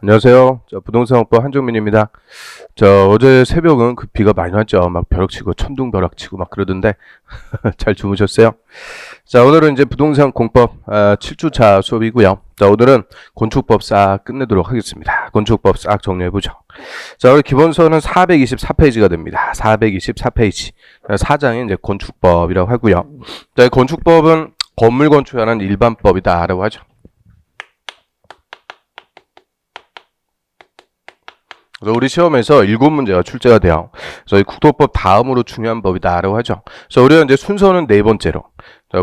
안녕하세요. 부동산업부 한종민입니다. 어제 새벽은 그 비가 많이 왔죠. 막 벼락치고 천둥벼락치고 막 그러던데 잘 주무셨어요? 오늘은 이제 부동산 공법 7주차 수업이고요. 오늘은 건축법 싹 끝내도록 하겠습니다. 건축법 싹 정리해보죠. 우리 기본서는 424페이지가 됩니다. 424페이지. 4장이 이제 건축법이라고 하고요. 건축법은 건물 건축에 관한 일반법이다라고 하죠. 그래서 우리 시험에서 7문제가 출제가 돼요. 그래서 이 국토법 다음으로 중요한 법이다라고 하죠. 그래서 우리가 이제 순서는 네 번째로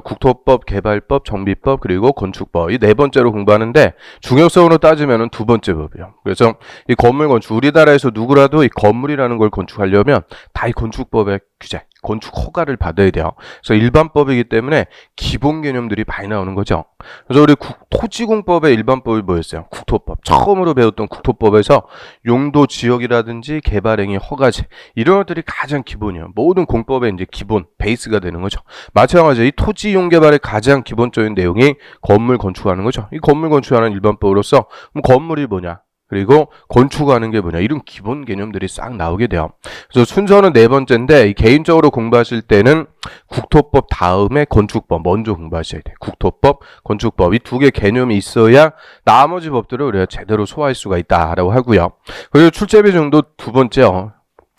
국토법, 개발법, 정비법, 그리고 건축법 이 네 번째로 공부하는데 중요성으로 따지면은 두 번째 법이에요. 그래서 이 건물 건축 우리나라에서 누구라도 이 건물이라는 걸 건축하려면 다 이 건축법의 규제, 건축 허가를 받아야 돼요. 그래서 일반법이기 때문에 기본 개념들이 많이 나오는 거죠. 그래서 우리 토지공법의 일반법이 뭐였어요? 국토법. 처음으로 배웠던 국토법에서 용도 지역이라든지 개발행위 허가제 이런 것들이 가장 기본이에요. 모든 공법의 이제 기본 베이스가 되는 거죠. 마찬가지로 이 토지 이용 개발의 가장 기본적인 내용이 건물 건축하는 거죠. 이 건물 건축하는 일반법으로서 그럼 건물이 뭐냐? 그리고 건축하는 게 뭐냐 이런 기본 개념들이 싹 나오게 돼요. 그래서 순서는 네 번째인데 개인적으로 공부하실 때는 국토법 다음에 건축법 먼저 공부하셔야 돼요. 국토법, 건축법 이 두 개 개념이 있어야 나머지 법들을 우리가 제대로 소화할 수가 있다라고 하고요. 그리고 출제 비중도 두 번째요.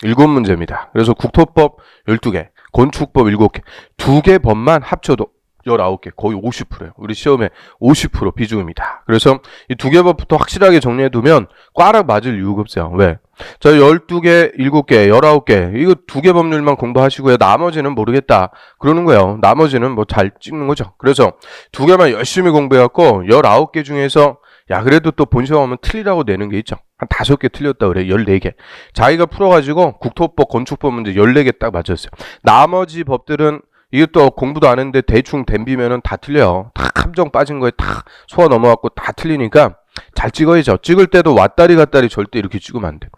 7문제입니다. 그래서 국토법 12개, 건축법 7개, 두 개 법만 합쳐도 19개, 거의 50%예요. 우리 시험에 50% 비중입니다. 그래서 이 두 개 법부터 확실하게 정리해두면 꽈락 맞을 이유가 없어요. 왜? 12개, 7개, 19개 이거 두 개 법률만 공부하시고요. 나머지는 모르겠다 그러는 거예요. 나머지는 뭐 잘 찍는 거죠. 그래서 두 개만 열심히 공부해갖고 19개 중에서 야 그래도 또 본시험 하면 틀리라고 내는 게 있죠. 한 5개 틀렸다 그래. 14개. 자기가 풀어가지고 국토법, 건축법 문제 14개 딱 맞췄어요. 나머지 법들은 이것도 공부도 안 했는데 대충 댐비면은 다 틀려요. 다 함정 빠진 거에 다 소화 넘어갔고 다 틀리니까 잘 찍어야죠. 찍을 때도 왔다리 갔다리 절대 이렇게 찍으면 안 돼.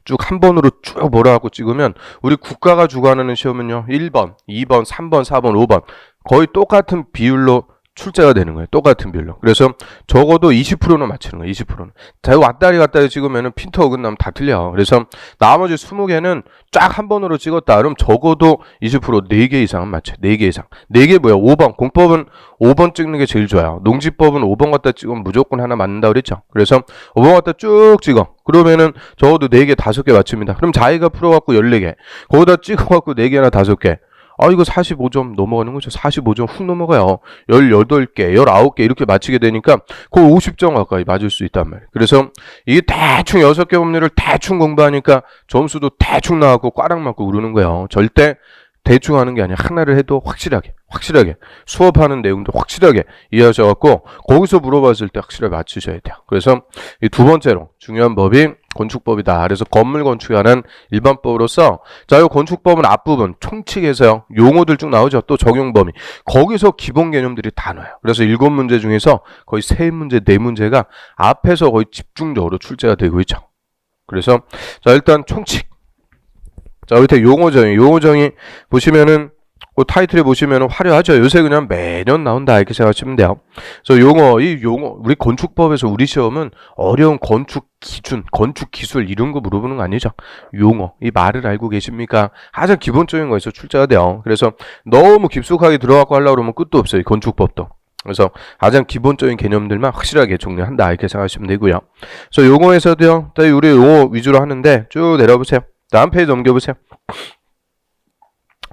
쭉 한 번으로 쭉 몰아갖고 찍으면 우리 국가가 주관하는 시험은요. 1번, 2번, 3번, 4번, 5번 거의 똑같은 비율로 출제가 되는 거예요. 똑같은 비율로. 그래서 적어도 20%는 맞추는 거예요. 20%는. 자, 왔다리 갔다리 찍으면은 핀터 어긋나면 다 틀려. 그래서 나머지 20개는 쫙 한 번으로 찍었다. 그럼 적어도 20% 4개 이상은 맞춰요. 4개 이상. 4개 뭐야? 5번. 공법은 5번 찍는 게 제일 좋아요. 농지법은 5번 갖다 찍으면 무조건 하나 맞는다 그랬죠. 그래서 5번 갖다 쭉 찍어. 그러면은 적어도 4개, 5개 맞춥니다. 그럼 자기가 풀어갖고 14개. 거기다 찍어갖고 4개나 5개. 이거 45점 넘어가는 거죠. 45점 훅 넘어가요. 18개, 19개 이렇게 맞히게 되니까 거의 50점 가까이 맞을 수 있단 말이에요. 그래서 이게 대충 6개 법률을 대충 공부하니까 점수도 대충 나왔고 꽈락 맞고 그러는 거예요. 절대 대충 하는 게 아니라 하나를 해도 확실하게 수업하는 내용도 확실하게 이해하셔갖고 거기서 물어봤을 때 확실하게 맞추셔야 돼요. 그래서 이 두 번째로 중요한 법이 건축법이다. 그래서 건물 건축에 관한 일반법으로서 이 건축법은 앞부분 총칙에서요. 용어들 쭉 나오죠. 또 적용 범위. 거기서 기본 개념들이 다 나와요. 그래서 7문제 중에서 거의 3문제, 4문제가 앞에서 거의 집중적으로 출제가 되고 있죠. 그래서 일단 총칙. 밑에 용어정의 보시면은 그 타이틀에 보시면은 화려하죠. 요새 그냥 매년 나온다 이렇게 생각하시면 돼요. 그래서 이 용어 우리 건축법에서 우리 시험은 어려운 건축 기준, 건축 기술 이런 거 물어보는 거 아니죠. 용어 이 말을 알고 계십니까? 가장 기본적인 거에서 출제가 돼요. 그래서 너무 깊숙하게 들어가고 하려고 그러면 끝도 없어요. 이 건축법도. 그래서 가장 기본적인 개념들만 확실하게 정리한다 이렇게 생각하시면 되고요. 그래서 용어에서도요. 우리 용어 위주로 하는데 쭉 내려보세요. 다음 페이지 넘겨보세요.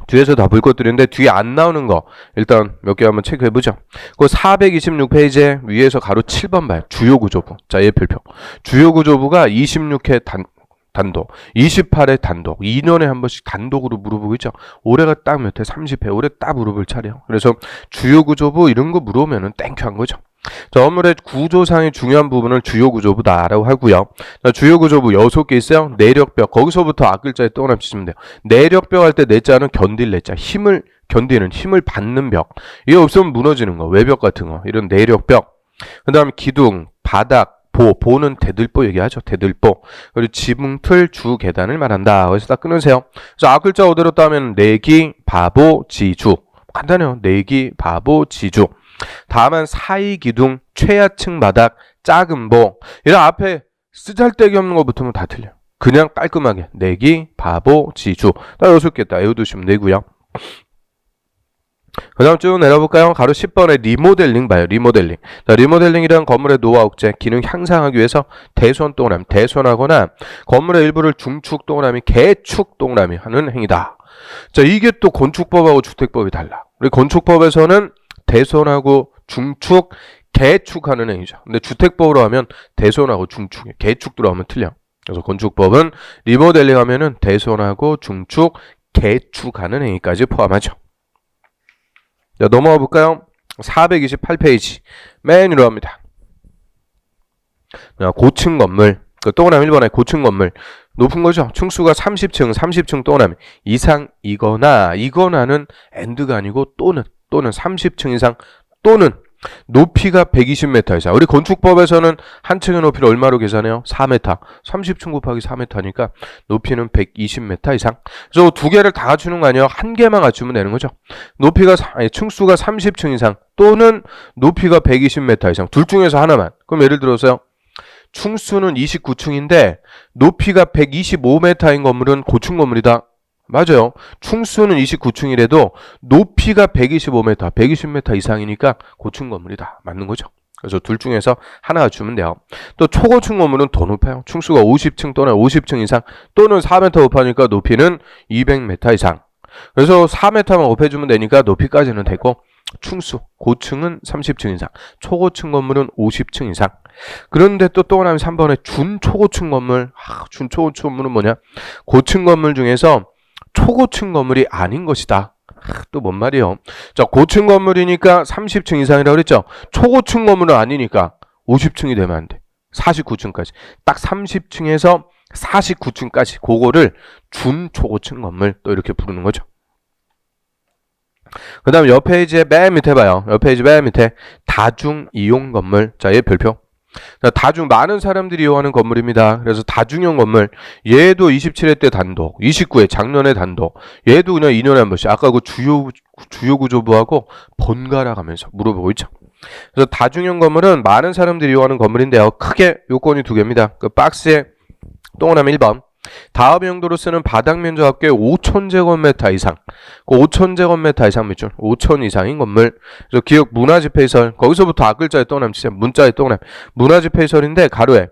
뒤에서 다 볼 것들인데 뒤에 안 나오는 거 일단 몇 개 한번 체크해보죠. 그 426페이지에 위에서 가로 7번 봐요. 주요구조부. 자, 예표표. 주요구조부가 26회 단독, 28회 단독, 2년에 한 번씩 단독으로 물어보고 있죠. 올해가 딱 몇 회? 30회. 올해 딱 물어볼 차례요. 그래서 주요구조부 이런 거 물어보면은 땡큐 한 거죠. 업무의 구조상의 중요한 부분을 주요구조부다라고 하고요. 주요구조부 6개 있어요. 내력벽. 거기서부터 앞글자에 떠올리시면 돼요. 내력벽 할 때 내자는 견딜 내자. 힘을 견디는, 힘을 받는 벽. 이게 없으면 무너지는 거. 외벽 같은 거. 이런 내력벽. 그 다음에 기둥, 바닥, 보는 대들보 얘기하죠. 대들보. 그리고 지붕, 틀, 주, 계단을 말한다. 그래서 딱 끊으세요. 그래서 앞글자 그대로 따면 내기, 바보, 지주. 간단해요. 내기, 바보, 지주. 다음은 사이 기둥, 최하층 바닥, 작은 보. 이런 앞에 쓰잘데기 없는 거 붙으면 다 틀려. 그냥 깔끔하게 내기, 바보, 지주. 다 여섯 외워두시면 되고요. 그 다음 쭉 내려볼까요? 가로 10번에 리모델링 봐요. 리모델링. 자, 리모델링이란 건물의 노화 억제, 기능 향상하기 위해서 대손 동그라미, 대손하거나 건물의 일부를 중축 동그라미, 개축 동그라미 하는 행위다. 자, 이게 또 건축법하고 주택법이 달라. 우리 건축법에서는 대손하고 중축, 개축하는 행위죠. 근데 주택법으로 하면 대손하고 중축, 개축 들어가면 틀려. 그래서 건축법은 리모델링 하면은 대손하고 중축, 개축하는 행위까지 포함하죠. 자, 넘어가 볼까요? 428페이지. 맨 위로 합니다. 자, 고층 건물. 동그라미 1번에 고층 건물. 높은 거죠? 층수가 30층 동그라미 이거나는 and가 아니고 또는 30층 이상 또는 높이가 120m 이상. 우리 건축법에서는 한 층의 높이를 얼마로 계산해요? 4m. 30층 곱하기 4m니까 높이는 120m 이상. 그래서 두 개를 다 갖추는 거 아니에요? 한 개만 갖추면 되는 거죠. 층수가 30층 이상 또는 높이가 120m 이상. 둘 중에서 하나만. 그럼 예를 들어서요. 층수는 29층인데 높이가 125m인 건물은 고층 건물이다. 맞아요. 층수는 29층이라도 높이가 125m, 120m 이상이니까 고층 건물이다. 맞는 거죠. 그래서 둘 중에서 하나 주면 돼요. 또 초고층 건물은 더 높아요. 층수가 50층 또는 50층 이상 또는 4m 곱하니까 높이는 200m 이상. 그래서 4m만 곱해주면 되니까 높이까지는 되고 층수, 고층은 30층 이상, 초고층 건물은 50층 이상. 그런데 또 동그라미 3번에 준초고층 건물. 준초고층 건물은 뭐냐? 고층 건물 중에서 초고층 건물이 아닌 것이다. 또 뭔 말이에요? 자, 고층 건물이니까 30층 이상이라고 그랬죠? 초고층 건물은 아니니까 50층이 되면 안 돼. 49층까지. 딱 30층에서 49층까지. 그거를 준초고층 건물 또 이렇게 부르는 거죠. 그 다음 옆 페이지에 맨 밑에 봐요. 옆 페이지 맨 밑에 다중 이용 건물. 자, 얘 별표. 자, 많은 사람들이 이용하는 건물입니다. 그래서 다중형 건물. 얘도 27회 때 단독, 29회 작년에 단독. 얘도 그냥 2년에 한 번씩. 아까 그 주요 구조부하고 번갈아 가면서 물어보고 있죠. 그래서 다중형 건물은 많은 사람들이 이용하는 건물인데요. 크게 요건이 두 개입니다. 그 박스에 동그라미 1번. 다음 용도로 쓰는 바닥 면적 합계 5,000제곱미터 이상. 그 5,000제곱미터 이상 밑줄. 5,000 이상인 건물. 그래서 기억 문화집회시설. 거기서부터 앞글자에 동그라미 치세요. 문자에 동그라미. 문화집회시설인데 가로에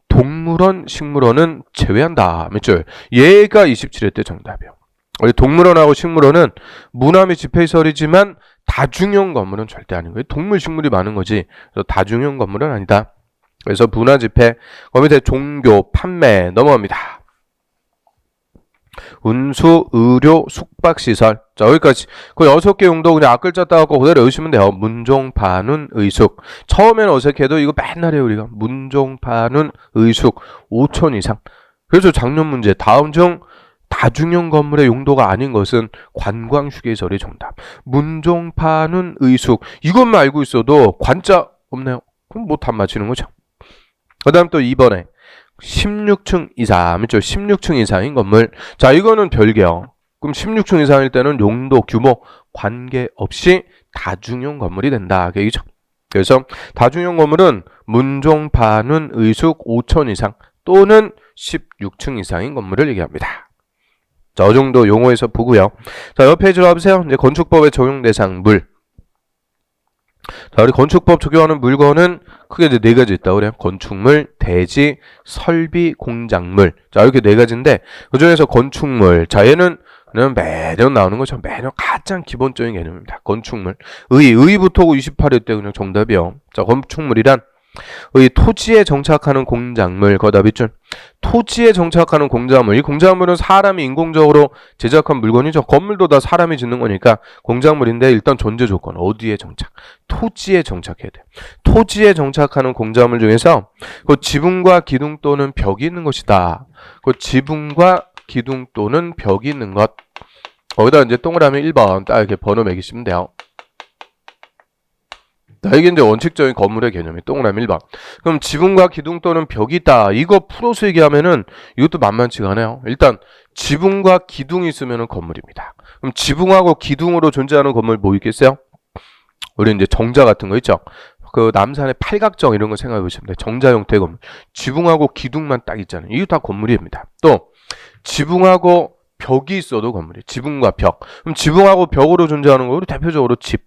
동물원, 식물원은 제외한다. 밑줄. 얘가 27회 때 정답이에요. 우리 동물원하고 식물원은 문화 및 집회시설이지만 다중형 건물은 절대 아닌 거예요. 동물, 식물이 많은 거지. 그래서 다중형 건물은 아니다. 그래서 문화집회. 그 밑에 종교, 판매 넘어갑니다. 운수, 의료, 숙박시설. 자, 여기까지. 그 6개 용도 그냥 앞글자 따갖고 그대로 외우시면 돼요. 문종, 반운, 의숙. 처음에는 어색해도 이거 맨날 해요, 우리가. 문종, 반운, 의숙. 5천 이상. 그래서 작년 문제. 다음 중 다중형 건물의 용도가 아닌 것은 관광휴게시설이 정답. 문종, 반운, 의숙. 이것만 알고 있어도 관자 없네요. 그럼 뭐 답 맞히는 거죠. 그 다음 또 2번에 16층 이상, 16층 이상인 건물. 자, 이거는 별개요. 그럼 16층 이상일 때는 용도, 규모 관계없이 다중형 건물이 된다. 얘기죠. 그래서 다중형 건물은 문종, 반운, 의숙 5천 이상 또는 16층 이상인 건물을 얘기합니다. 자, 이 정도 용어에서 보고요. 자, 옆 페이지로 와보세요. 이제 건축법의 적용 대상 물. 자, 우리 건축법 적용하는 물건은 크게 이제 네 가지 있다고 그래요. 건축물, 대지, 설비, 공작물. 자, 이렇게 네 가지인데 그 중에서 건축물. 자, 얘는 그냥 매년 나오는 거죠. 매년 가장 기본적인 개념입니다. 건축물. 의부터 28회 때 그냥 정답이요. 자, 건축물이란 토지에 정착하는 공작물. 거다 밑줄. 토지에 정착하는 공작물. 이 공작물은 사람이 인공적으로 제작한 물건이죠. 건물도 다 사람이 짓는 거니까 공작물인데 일단 존재 조건. 어디에 정착? 토지에 정착해야 돼요. 토지에 정착하는 공작물 중에서 그 지붕과 기둥 또는 벽이 있는 것이다. 그 지붕과 기둥 또는 벽이 있는 것. 거기다 이제 동그라미 1번 딱 이렇게 번호 매기시면 돼요. 자, 이게 이제 원칙적인 건물의 개념이 동그라미 1번. 그럼 지붕과 기둥 또는 벽이 있다. 이거 풀어서 얘기하면은 이것도 만만치가 않아요. 일단 지붕과 기둥이 있으면은 건물입니다. 그럼 지붕하고 기둥으로 존재하는 건물 뭐 있겠어요? 우리 이제 정자 같은 거 있죠. 그 남산의 팔각정 이런 거 생각해 보시면 돼요. 정자 형태의 건물. 지붕하고 기둥만 딱 있잖아요. 이거 다 건물입니다. 또 지붕하고 벽이 있어도 건물이에요. 지붕과 벽. 그럼 지붕하고 벽으로 존재하는 거 우리 대표적으로 집.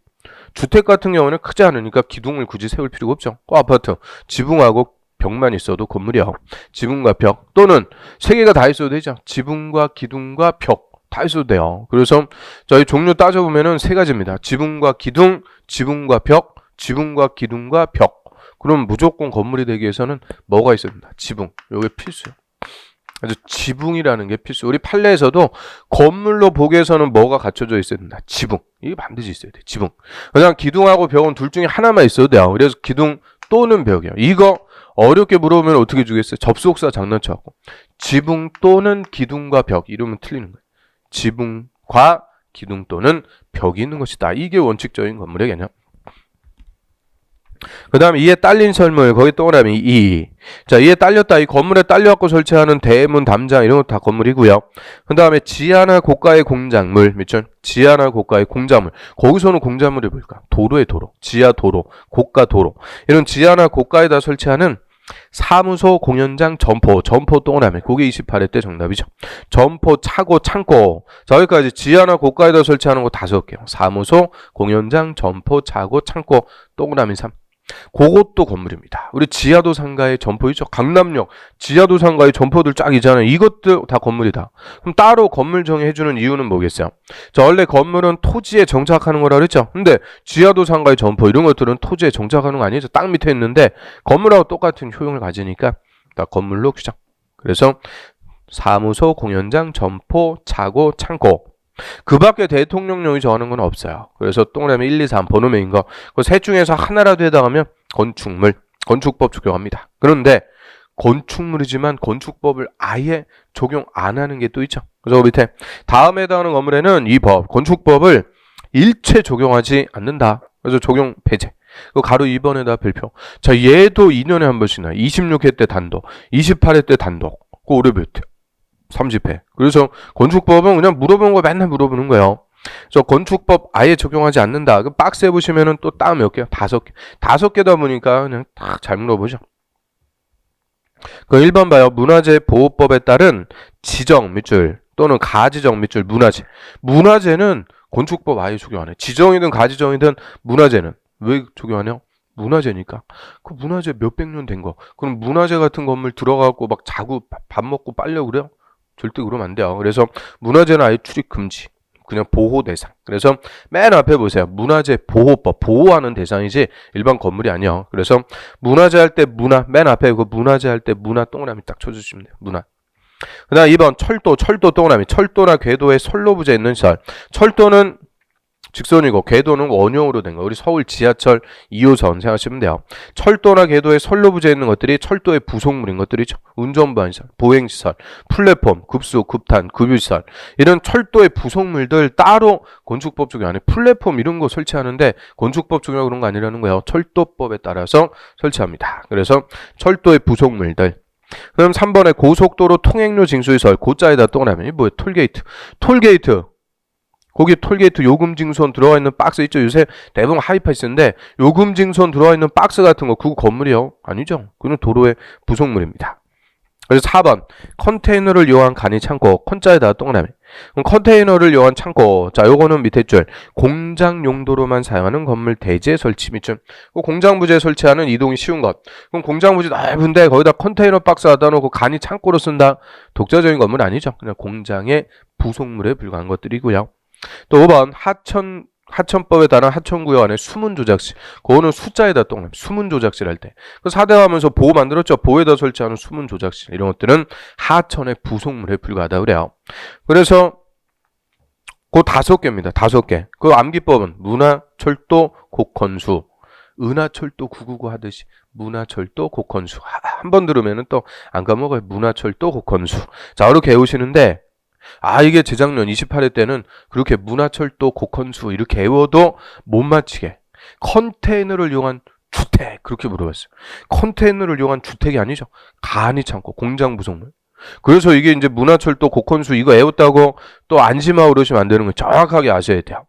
주택 같은 경우는 크지 않으니까 기둥을 굳이 세울 필요가 없죠. 그 아파트 지붕하고 벽만 있어도 건물이요. 지붕과 벽 또는 세 개가 다 있어도 되죠. 지붕과 기둥과 벽 다 있어도 돼요. 그래서 저희 종류 따져보면은 세 가지입니다. 지붕과 기둥, 지붕과 벽, 지붕과 기둥과 벽. 그럼 무조건 건물이 되기 위해서는 뭐가 있어야 된다. 지붕. 이게 필수요. 그래서 지붕이라는 게 필수. 우리 판례에서도 건물로 보기 위해서는 뭐가 갖춰져 있어야 된다. 지붕. 이게 반드시 있어야 돼. 지붕. 그냥 기둥하고 벽은 둘 중에 하나만 있어도 돼요. 그래서 기둥 또는 벽이요. 이거 어렵게 물어보면 어떻게 주겠어요? 접속사 장난쳐갖고. 지붕 또는 기둥과 벽. 이러면 틀리는 거예요. 지붕과 기둥 또는 벽이 있는 것이다. 이게 원칙적인 건물의 개념. 그 다음에 이에 딸린 설물, 거기 동그라미 이. 자, 이에 딸렸다. 이 건물에 딸려갖고 설치하는 대문, 담장 이런 거 다 건물이고요. 그 다음에 지하나 고가의 공작물, 밑줄. 지하나 고가의 공작물. 거기서는 공작물이 뭘까? 도로의 도로, 지하 도로, 고가 도로. 이런 지하나 고가에다 설치하는 사무소, 공연장, 점포 동그라미. 그게 28회 때 정답이죠. 점포, 차고, 창고. 자, 여기까지 지하나 고가에다 설치하는 거 5개요. 사무소, 공연장, 점포, 차고, 창고, 동그라미 3. 그것도 건물입니다. 우리 지하도 상가의 점포 있죠. 강남역 지하도 상가의 점포들 쫙 있잖아요. 이것들 다 건물이다. 그럼 따로 건물 정의해주는 이유는 뭐겠어요? 자, 원래 건물은 토지에 정착하는 거라 그랬죠. 근데 지하도 상가의 점포 이런 것들은 토지에 정착하는 거 아니죠. 땅 밑에 있는데 건물하고 똑같은 효용을 가지니까 다 건물로 규정. 그래서 사무소, 공연장, 점포, 차고, 창고. 그 밖에 대통령령이 정하는 건 없어요. 그래서 동그라미 1, 2, 3 번호명인 거. 그 셋 중에서 하나라도 해당하면 건축물, 건축법 적용합니다. 그런데 건축물이지만 건축법을 아예 적용 안 하는 게 또 있죠. 그래서 밑에 다음에 해당하는 건물에는 이 법, 건축법을 일체 적용하지 않는다. 그래서 적용 폐지. 그 가로 2번에다 별표. 자, 얘도 2년에 한 번씩 나요. 26회 때 단독, 28회 때 단독. 그 올해 몇 회? 30회. 그래서 건축법은 그냥 물어보는 거 맨날 물어보는 거예요. 그래서 건축법 아예 적용하지 않는다. 그 박스에 보시면은 또 따 몇 개요? 5개. 5개다 보니까 그냥 딱 잘 물어보죠. 그 1번 봐요. 문화재 보호법에 따른 지정 밑줄 또는 가지정 밑줄 문화재. 문화재는 건축법 아예 적용 안 해. 지정이든 가지정이든 문화재는 왜 적용 안 해요? 문화재니까. 그 문화재 몇백 년 된 거. 그럼 문화재 같은 건물 들어가고 막 자고 밥 먹고 빨려고 그래요? 절대 그러면 안 돼요. 그래서 문화재는 아예 출입 금지. 그냥 보호 대상. 그래서 맨 앞에 보세요. 문화재 보호법. 보호하는 대상이지 일반 건물이 아니에요. 그래서 문화재 할 때 문화. 맨 앞에 그 문화재 할 때 문화 동그라미 딱 쳐주시면 돼요. 문화. 그 다음 2번 철도 동그라미. 철도나 궤도에 선로부재 있는 시설. 철도는 직선이고 궤도는 원형으로 된 거. 우리 서울 지하철 2호선 생각하시면 돼요. 철도나 궤도에 선로부재 있는 것들이 철도의 부속물인 것들이죠. 운전보안시설, 보행시설, 플랫폼, 급수, 급탄, 급유시설. 이런 철도의 부속물들 따로 건축법 적용 안에 플랫폼 이런 거 설치하는데 건축법 적용 그런 거 아니라는 거예요. 철도법에 따라서 설치합니다. 그래서 철도의 부속물들. 그럼 3번에 고속도로 통행료 징수시설. 고자에다 동그라미. 뭐예요? 톨게이트. 거기 톨게이트 요금징수원 들어가 있는 박스 있죠. 요새 대부분 하이패스인데 요금징수원 들어가 있는 박스 같은 거 그거 건물이요? 아니죠. 그건 도로의 부속물입니다. 그래서 4번 컨테이너를 이용한 간이 창고. 컨자에다 동그라미. 그럼 컨테이너를 이용한 창고. 자, 요거는 밑에 줄 공장 용도로만 사용하는 건물 대지에 설치 밑줄. 그 공장 부지에 설치하는 이동이 쉬운 것. 그럼 공장 부지 넓은데 거기다 컨테이너 박스 갖다 놓고 간이 창고로 쓴다. 독자적인 건물 아니죠. 그냥 공장의 부속물에 불과한 것들이고요. 또 5번 하천법에 따른 하천구역 안에 수문 조작실. 그거는 숫자에다 동그라미. 수문 조작실 할 때. 그 4대 가면서 보호 만들었죠. 보호에다 설치하는 수문 조작실. 이런 것들은 하천의 부속물에 불과하다 그래요. 그래서 그 5개입니다. 5개. 그 암기법은 문화철도 곡헌수. 은하철도 999 하듯이 문화철도 곡헌수. 한 번 들으면은 또 안 까먹어요. 문화철도 곡헌수. 자, 이렇게 외우시는데 이게 재작년 28회 때는 그렇게 문화철도 곡헌수 이렇게 외워도 못 맞히게 컨테이너를 이용한 주택 그렇게 물어봤어요. 컨테이너를 이용한 주택이 아니죠. 간이 창고 공장 부속물. 그래서 이게 이제 문화철도 곡헌수 이거 외웠다고 또 안심하고 그러시면 안 되는 거 정확하게 아셔야 돼요.